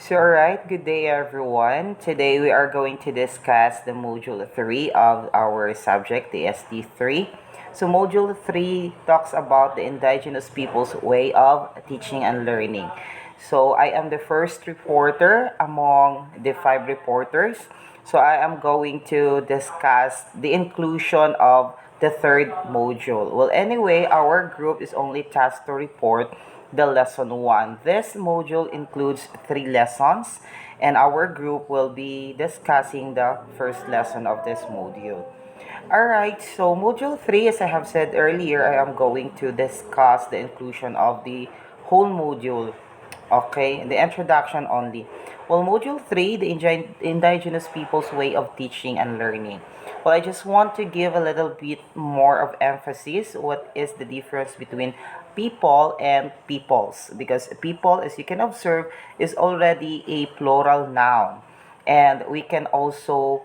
Alright, good day everyone. Today we are going to discuss the module 3 of our subject, the ST3. So module 3 talks about the indigenous people's way of teaching and learning. So I am the first reporter among the 5 reporters. So I am going to discuss the inclusion of the third module. Well, anyway, our group is only tasked to report the lesson 1. This module includes 3 lessons, and our group will be discussing the first lesson of this module. Alright, so module 3, as I have said earlier, I am going to discuss the inclusion of the whole module. Okay, the introduction only. Well, module 3, the indigenous people's way of teaching and learning. Well, I just want to give a little bit more of emphasis. What is the difference between people and peoples? Because people, as you can observe, is already a plural noun. And we can also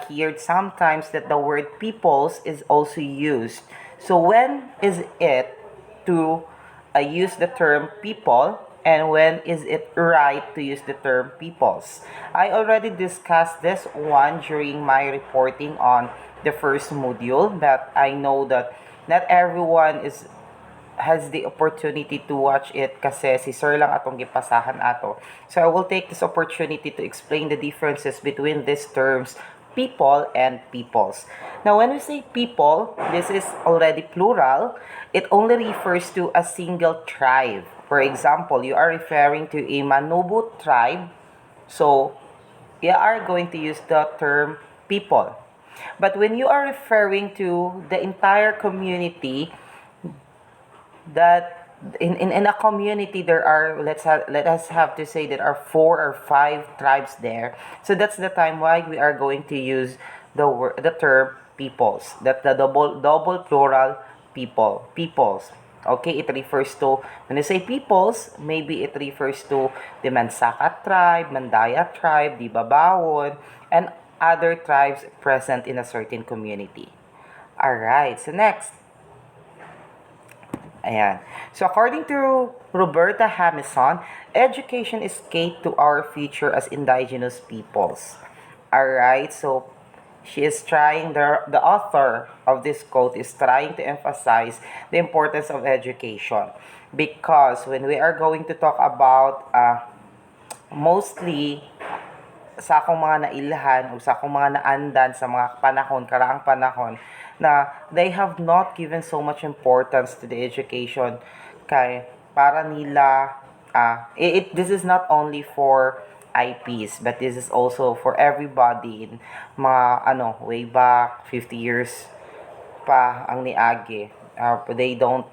hear sometimes that the word peoples is also used. So when is it to use the term people, and when is it right to use the term peoples? I already discussed this one during my reporting on the first module, that I know that not everyone is has the opportunity to watch it kasi si sir lang atong gipasahan ato. So I will take this opportunity to explain the differences between these terms, people and peoples. Now, when we say people, this is already plural. It only refers to a single tribe. For example, you are referring to a Manubu tribe. So, you are going to use the term people. But when you are referring to the entire community, that in a community there are, let us have to say, there are 4 or 5 tribes there. So that's the time why we are going to use the term peoples, that the double plural peoples. Okay, it refers to, when you say peoples, maybe it refers to the Mansaka tribe, Mandaya tribe, the Babawon, and other tribes present in a certain community. Alright, so next. Ayan. So according to Roberta Hamison, education is key to our future as indigenous peoples. Alright, so she is trying, the author of this quote is trying to emphasize the importance of education. Because when we are going to talk about mostly sa akong mga nailhan o sa akong mga naandan sa mga panahon, karaang panahon, na they have not given so much importance to the education, kay para nila this is not only for IPs, but this is also for everybody in mga way back 50 years pa ang niagi. They don't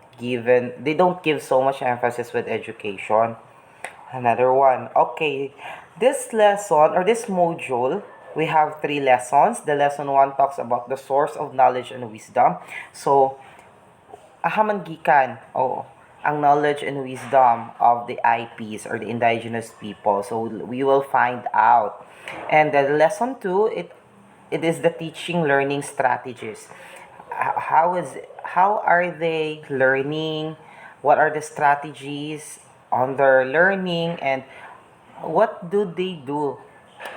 give so much emphasis with education. Another one. Okay. This lesson or this module, we have 3 lessons. The lesson 1 talks about the source of knowledge and wisdom. So, ahaman gikan, ang knowledge and wisdom of the IPs or the indigenous people. So, we will find out. And the lesson 2, it is the teaching learning strategies. How are they learning? What are the strategies on their learning, and what do they do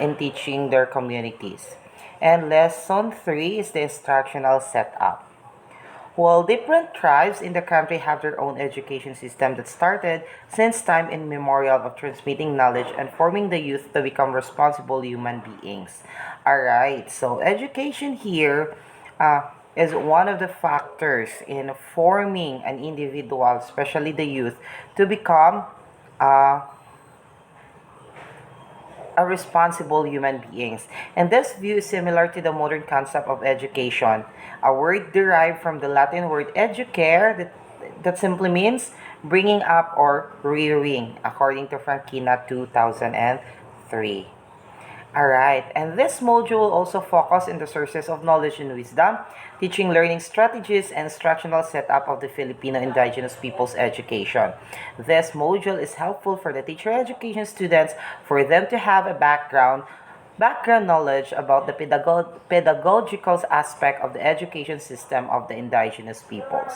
in teaching their communities? And lesson 3 is the instructional setup. Well, different tribes in the country have their own education system that started since time immemorial of transmitting knowledge and forming the youth to become responsible human beings. Alright, so education here is one of the factors in forming an individual, especially the youth, to become uh, a responsible human beings. And this view is similar to the modern concept of education, a word derived from the Latin word educare that simply means bringing up or rearing, according to Frankina 2003. Alright, and this module also focuses on the sources of knowledge and wisdom, teaching learning strategies, and instructional setup of the Filipino indigenous people's education. This module is helpful for the teacher education students for them to have a background background knowledge about the pedagogical aspect of the education system of the indigenous peoples.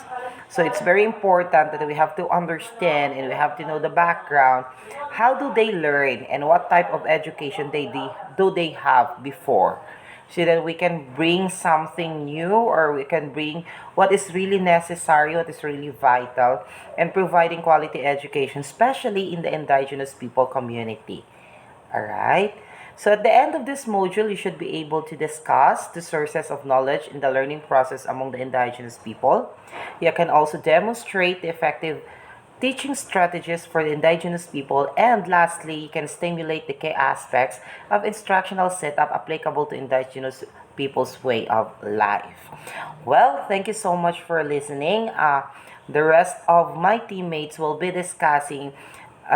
So it's very important that we have to understand and we have to know the background. How do they learn and what type of education do they have before? So that we can bring something new or we can bring what is really necessary, what is really vital, and providing quality education, especially in the indigenous people community. All right. So at the end of this module, you should be able to discuss the sources of knowledge in the learning process among the indigenous people. You can also demonstrate the effective teaching strategies for the indigenous people. And lastly, you can stimulate the key aspects of instructional setup applicable to indigenous people's way of life. Well, thank you so much for listening. The rest of my teammates will be discussing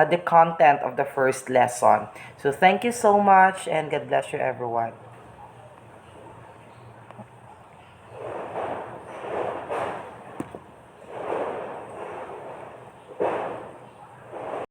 the content of the first lesson. So thank you so much and God bless you everyone.